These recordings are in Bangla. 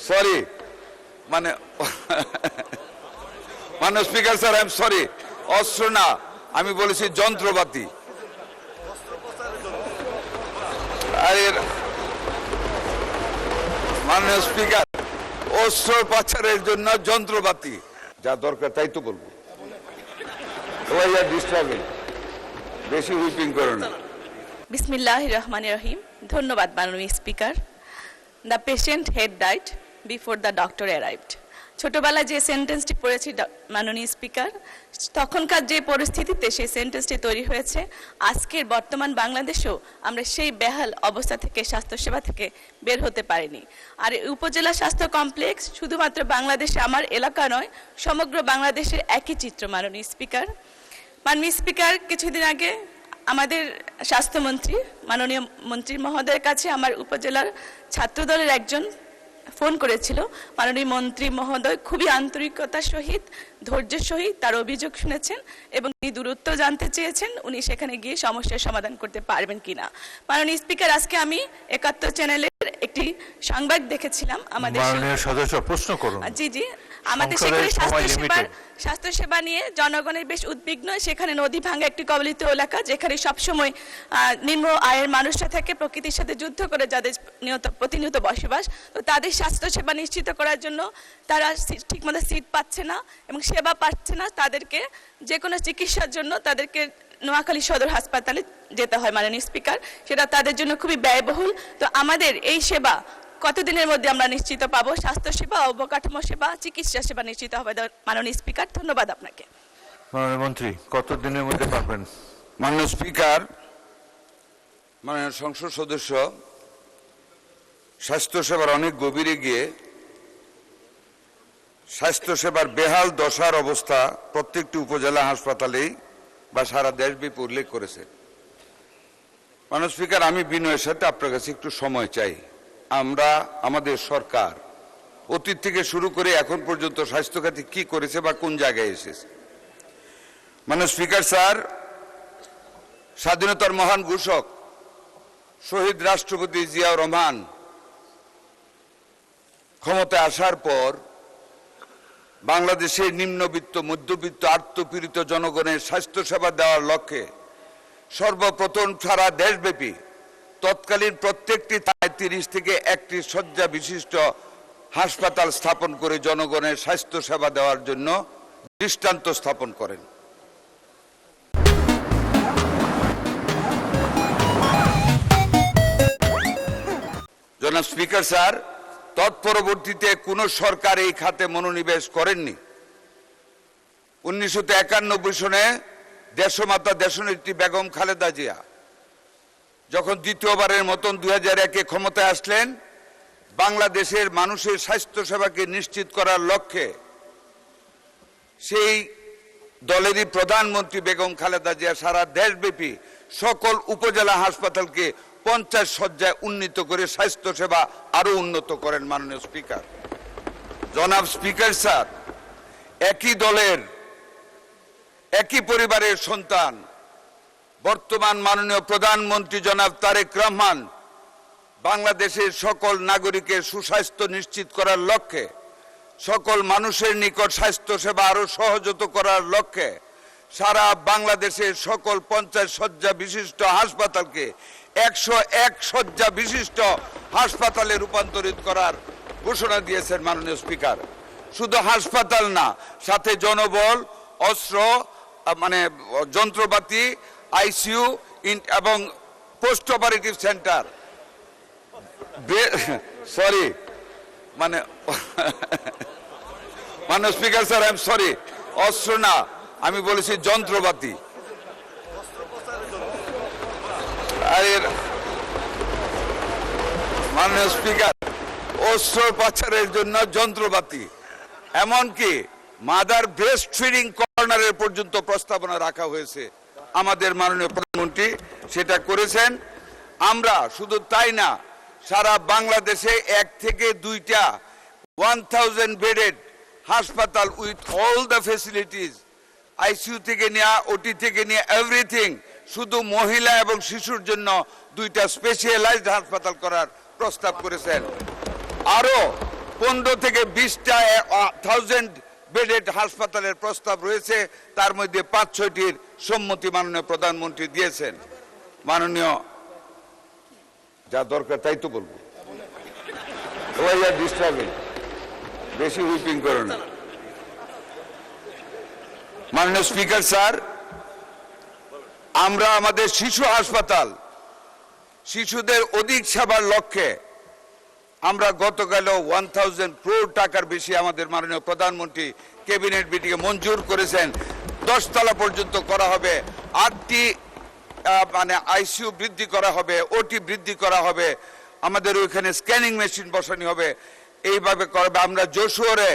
সরি মানে মাননীয় speaker sir, I am sorry, অস্ত্র না, আমি বলেছি যন্ত্রপাতি। মাননীয় স্পিকার, অস্ত্র পাচারের জন্য যন্ত্রপাতি, যা দরকার তাই তো বলবো। ডিস্টার্বিং, বেশি হুইপিং করো না। বিসমিল্লাহির রহমানির রহিম। ধন্যবাদ মাননীয় speaker. The patient head died before the doctor arrived. ছোটবেলায় যে সেন্টেন্সটি পড়েছি মাননীয় স্পিকার, তখনকার যে পরিস্থিতিতে সেই সেন্টেন্সটি তৈরি হয়েছে, আজকের বর্তমান বাংলাদেশেও আমরা সেই বেহাল অবস্থা থেকে, স্বাস্থ্যসেবা থেকে বের হতে পারিনি। আর এই উপজেলা স্বাস্থ্য কমপ্লেক্স শুধুমাত্র বাংলাদেশে, আমার এলাকা নয়, সমগ্র বাংলাদেশের একই চিত্র মাননীয় স্পিকার। মাননীয় স্পিকার, কিছুদিন আগে আমাদের স্বাস্থ্যমন্ত্রী, মাননীয় মন্ত্রী মহোদয়ের কাছে আমার উপজেলার ছাত্রদলের একজন ফোন করেছিল। মাননীয় মন্ত্রী মহোদয় খুবই আন্তরিকতার সহিত, ধৈর্যের সহিত তার অভিযোগ শুনেছেন এবং তিনি দূরত্ব জানতে চেয়েছেন উনি সেখানে গিয়ে সমস্যার সমাধান করতে পারবেন কিনা। মাননীয় স্পিকার, আজকে আমি ৭১ চ্যানেলের একটি সংবাদ দেখেছিলাম। আমাদের মাননীয় সদস্য প্রশ্ন করুন। জি জি, আমাদের সেখানে স্বাস্থ্যসেবা নিয়ে জনগণের বেশ উদ্বিগ্ন। সেখানে নদী ভাঙ্গা একটি কবলিত এলাকা, যেখানে সবসময় নিম্ন আয়ের মানুষরা থাকে, প্রকৃতির সাথে যুদ্ধ করে যাদের প্রতিনিয়ত বসবাস। তো তাদের স্বাস্থ্যসেবা নিশ্চিত করার জন্য তারা ঠিকমতো সিট পাচ্ছে না এবং সেবা পাচ্ছে না। তাদেরকে যে কোনো চিকিৎসার জন্য তাদেরকে নোয়াখালী সদর হাসপাতালে যেতে হয় মাননীয় স্পিকার, সেটা তাদের জন্য খুবই ব্যয়বহুল। তো আমাদের এই সেবা কতদিনের মধ্যে আমরা নিশ্চিত পাবো? স্বাস্থ্যসেবা, অবকাঠামো সেবা, চিকিৎসা সেবা নিশ্চিত হবে মাননীয় স্পিকার। ধন্যবাদ আপনাকে। মাননীয় মন্ত্রী, কতদিনের মধ্যে পারবেন? মাননীয় স্পিকার, মাননীয় সংসদ সদস্য স্বাস্থ্যসেবার অনেক গভীরে গিয়ে স্বাস্থ্যসেবার বেহাল দশার অবস্থা প্রত্যেকটি উপজেলা হাসপাতালেই বা সারা দেশব্যাপী উল্লেখ করেছে। মাননীয় স্পিকার, আমি বিনয়ের সাথে আপনার কাছে একটু সময় চাই। আমরা, আমাদের সরকার অতীত থেকে শুরু করে এখন পর্যন্ত স্বাস্থ্য খাতে কি করেছে বা কোন জায়গায় এসেছে। মাননীয় স্পিকার স্যার, স্বাধীনতার মহান ঘোষক শহীদ রাষ্ট্রপতি জিয়াউর রহমান ক্ষমতায় আসার পর বাংলাদেশের নিম্নবিত্ত, মধ্যবিত্ত, আর্তপীড়িত জনগণের স্বাস্থ্যসেবা দেওয়ার লক্ষ্যে সর্বপ্রথম সারা দেশব্যাপী তৎকালীন প্রত্যেকটি ৩০ থেকে ৩১ শয্যা বিশিষ্ট হাসপাতাল স্থাপন করে জনগণের স্বাস্থ্যসেবা দেওয়ার জন্য দৃষ্টান্ত স্থাপন করেন। জনাব স্পিকার স্যার, তৎপরবর্তীতে কোন সরকার এই খাতে মনোনিবেশ করেননি। ১৯৯১ সনে দেশমাতা দেশনেত্রী বেগম খালেদা জিয়া যখন দ্বিতীয়বারের মতন ২০০১-এ ক্ষমতায় আসলেন, বাংলাদেশের মানুষের স্বাস্থ্যসেবাকে নিশ্চিত করার লক্ষ্যে সেই দলেরই প্রধানমন্ত্রী বেগম খালেদা জিয়া সারা দেশব্যাপী সকল উপজেলা হাসপাতালকে ৫০ শয্যায় উন্নীত করে স্বাস্থ্যসেবা আরো উন্নত করেন। মাননীয় স্পিকার, জনাব স্পিকার স্যার, একই দলের, একই পরিবারের সন্তান বর্তমান মাননীয় প্রধানমন্ত্রী জনাব তারেক রহমান বাংলাদেশের সকল নাগরিকের সুস্বাস্থ্য নিশ্চিত করার লক্ষ্যে, সকল মানুষের নিকট স্বাস্থ্যসেবা আরো সহজত করার লক্ষ্যে সারা বাংলাদেশের সকল ৫০ শয্যা বিশিষ্ট হাসপাতালকে ১০১ শয্যা বিশিষ্ট হাসপাতালে রূপান্তরিত করার ঘোষণা দিয়েছেন। মাননীয় স্পিকার, শুধু হাসপাতাল না, সাথে জনবল, অস্ত্র, মানে যন্ত্রপাতি, আইসিইউ এবং পোস্ট অপারেটিভ সেন্টার, সরি মানে মাননীয় speaker sir, I am sorry, অস্ত্র না, আমি বলেছি যন্ত্রপাতি। মাননীয় স্পিকার, অস্ত্র পাচারের জন্য যন্ত্রপাতি, এমনকি মাদার ব্রেস্ট ফিডিং কর্নারের পর্যন্ত প্রস্তাবনা রাখা হয়েছে। আমাদের মাননীয় প্রধানমন্ত্রী সেটা করেছেন। আমরা শুধু তাই না, সারা বাংলাদেশে ১ থেকে ২টা 1000 বেডেড হাসপাতাল with all the facilities, ICU থেকে নিয়ে, ওটি থেকে নিয়ে এভরিথিং, শুধু মহিলা এবং শিশুর জন্য 2টা স্পেশালাইজড হাসপাতাল করার প্রস্তাব করেছেন। আরো 15 থেকে 20টা 1000 বেডেড হাসপাতালের প্রস্তাব রয়েছে, তার মধ্যে 5-6টির সম্মতি মাননীয় প্রধানমন্ত্রী দিয়েছেন। মাননীয় যা দরকার তাই তো বলবো, ডিস্টার্বিং, বেশি হুইপিং করো না। মাননীয় স্পিকার স্যার, আমরা আমাদের শিশু হাসপাতাল, শিশুদের অধিক সেবার লক্ষ্যে আমরা গতকাল 1000 crore টাকার বেশি আমাদের মাননীয় প্রধানমন্ত্রী ক্যাবিনেট মিটিংয়ে মঞ্জুর করেছেন। 10 তলা পর্যন্ত করা হবে, 8টি আইসিইউ বৃদ্ধি করা হবে, ওটি বৃদ্ধি করা হবে, আমাদের ওইখানে স্ক্যানিং মেশিন বসানো হবে, এইভাবে করবে। আমরা যশোরে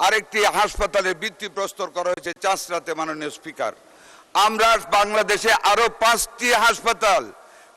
আরেকটি হাসপাতালের ভিত্তিপ্রস্তর করা হয়েছে চাঁচড়াতে। মাননীয় স্পিকার, আমরা বাংলাদেশে আরো 5টি হাসপাতাল,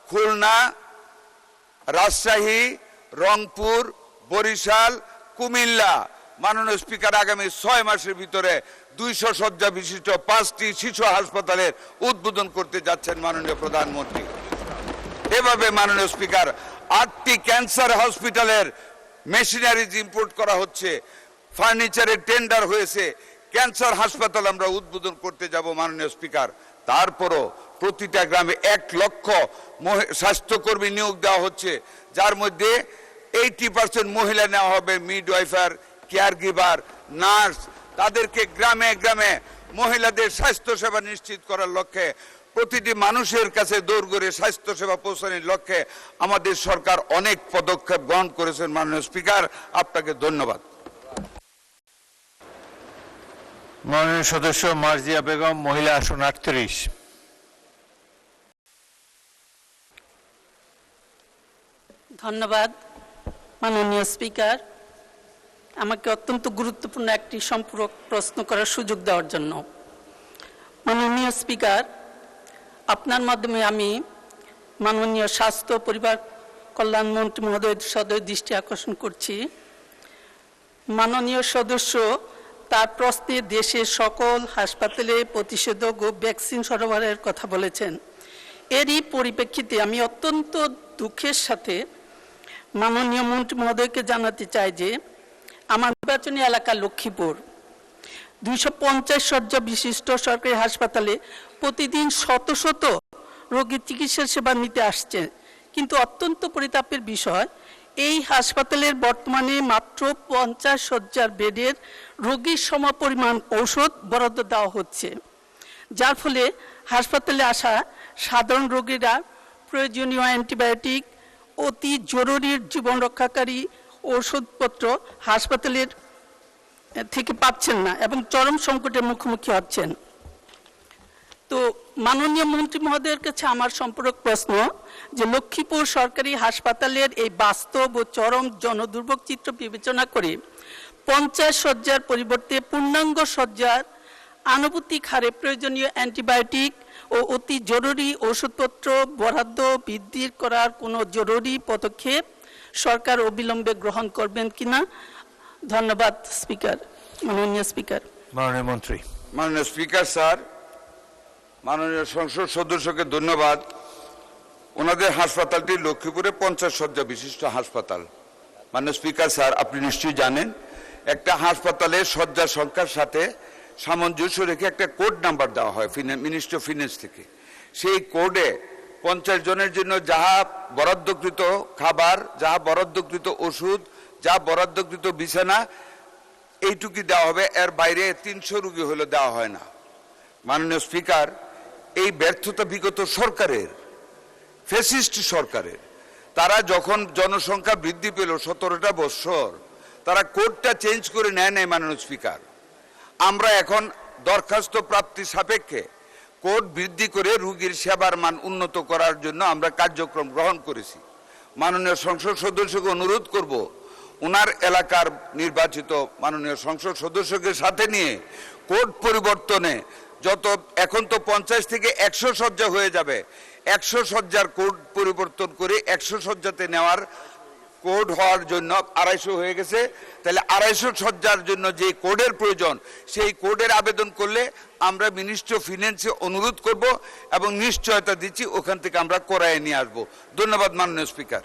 খুলনা, রাজশাহী, রংপুর, বরিশাল, কুমিল্লা, মাননীয় স্পিকার আগামী 6 মাসের ভিতরে 200 শয্যা বিশিষ্ট 5টি শিশু হাসপাতালের উদ্বোধন করতে যাচ্ছেন মাননীয় প্রধানমন্ত্রী। এভাবে মাননীয় স্পিকার 8টি ক্যান্সার হসপিটালের মেশিনারিজ ইম্পোর্ট করা হচ্ছে, ফার্নিচারের টেন্ডার হয়েছে, ক্যান্সার হাসপাতাল আমরা উদ্বোধন করতে যাব মাননীয় স্পিকার। তারপরও প্রতিটা গ্রামে 1 লক্ষ স্বাস্থ্যকর্মী নিয়োগ দেওয়া হচ্ছে, যার মধ্যে 80% মহিলা নেওয়া হবে, মিডওয়াইফার, কেয়ার গিভার, নার্স। তাদেরকে গ্রামে গ্রামে মহিলাদের স্বাস্থ্য সেবা নিশ্চিত করার লক্ষ্যে, প্রতিটি মানুষের কাছে দৌড়গড়ে স্বাস্থ্য সেবা পৌঁছানোর লক্ষ্যে আমাদের সরকার অনেক পদক্ষেপ গ্রহণ করেছেন। মাননীয় স্পিকার, আপনাকে ধন্যবাদ। মাননীয় সদস্য মার্জিয়া বেগম, মহিলা আসন 38। ধন্যবাদ মাননীয় স্পিকার, আমাকে অত্যন্ত গুরুত্বপূর্ণ একটি সম্পূরক প্রশ্ন করার সুযোগ দেওয়ার জন্য। মাননীয় স্পিকার, আপনার মাধ্যমে আমি মাননীয় স্বাস্থ্য পরিবার কল্যাণ মন্ত্রী মহোদয়ের দৃষ্টি আকর্ষণ করছি। মাননীয় সদস্য তার প্রশ্নে দেশের সকল হাসপাতালে প্রতিষেধক ও ভ্যাকসিন সরবরাহের কথা বলেছেন। এরই পরিপ্রেক্ষিতে আমি অত্যন্ত দুঃখের সাথে মাননীয় মন্ত্রী মহোদয়কে জানাতে চাই যে আমার নির্বাচনী এলাকা লক্ষ্মীপুর 250 শয্যা বিশিষ্ট সরকারি হাসপাতালে প্রতিদিন শত শত রোগীর চিকিৎসা সেবা নিতে আসছে, কিন্তু অত্যন্ত পরিতাপের বিষয়, এই হাসপাতালের বর্তমানে মাত্র 50 শয্যার বেডের রোগীর সমপরিমাণ ঔষধ বরাদ্দ দেওয়া হচ্ছে, যার ফলে হাসপাতালে আসা সাধারণ রোগীরা প্রয়োজনীয় অ্যান্টিবায়োটিক, অতি জরুরি জীবন রক্ষাকারী ওষুধপত্র হাসপাতালের থেকে পাচ্ছেন না এবং চরম সংকটের মুখোমুখি হচ্ছেন। তো মাননীয় মন্ত্রী মহোদয়ের কাছে আমার সম্পূরক প্রশ্ন যে লক্ষ্মীপুর সরকারি হাসপাতালের এই বাস্তব ও চরম জনদুর্ভোগ চিত্র বিবেচনা করে 50 শয্যার পরিবর্তে পূর্ণাঙ্গ শয্যার আনুপাতিক হারে প্রয়োজনীয় অ্যান্টিবায়োটিক ও অতি জরুরি ওষুধপত্র বরাদ্দ বৃদ্ধি করার কোনো জরুরি পদক্ষেপ সরকার অবিলম্বে গ্রহণ করবেন কিনা? ধন্যবাদ স্পিকার। মাননীয় স্পিকার। মাননীয় মন্ত্রী। মাননীয় স্পিকার স্যার, মাননীয় সংসদ সদস্যকে ধন্যবাদ। ওনাদের হাসপাতালটি লক্ষ্মীপুরে 50 শয্যা বিশিষ্ট হাসপাতাল। মাননীয় স্পিকার স্যার, আপনি নিশ্চয়ই জানেন একটা হাসপাতালের শয্যা সংখ্যার সাথে সামঞ্জস্য রেখে একটা কোড নাম্বার দেওয়া হয় মিনিস্ট্রি অফ ফিনান্স থেকে। সেই কোডে 50 জনের জন্য যাহা বরাদ্দকৃত খাবার, যাহা বরাদ্দকৃত ওষুধ, যা বরাদ্দকৃত বিছানা, এইটুকুই দেওয়া হবে, এর বাইরে 300 রোগী হলে দেওয়া হয় না। মাননীয় স্পিকার, এই ব্যর্থতা বিগত সরকারের, ফ্যাসিস্ট সরকারের। তারা যখন জনসংখ্যা বৃদ্ধি পেল 17টা বছর, তারা কোডটা চেঞ্জ করে নেয় নাই। মাননীয় স্পিকার, আমরা এখন দরখাস্ত প্রাপ্তি সাপেক্ষে কোড বৃদ্ধি করে রোগীর সেবার মান উন্নত করার জন্য আমরা কার্যক্রম গ্রহণ করেছি। মাননীয় সংসদ সদস্যকে অনুরোধ করব, ওনার এলাকার নির্বাচিত মাননীয় সংসদ সদস্যকে সাথে নিয়ে কোড পরিবর্তনে যত, এখন তো 50 থেকে 100 শয্যা হয়ে যাবে, 100 শয্যার কোড পরিবর্তন করে 100 শয্যাতে নেওয়ার কোড হওয়ার জন্য 250 হয়ে গেছে। তাহলে 250 শয্যার জন্য যে কোডের প্রয়োজন, সেই কোডের আবেদন করলে আমরা মিনিস্ট্রি অফ ফিনান্সে অনুরোধ করব এবং নিশ্চয়তা দিচ্ছি ওখান থেকে আমরা করায় নিয়ে আসবো। ধন্যবাদ মাননীয় স্পিকার।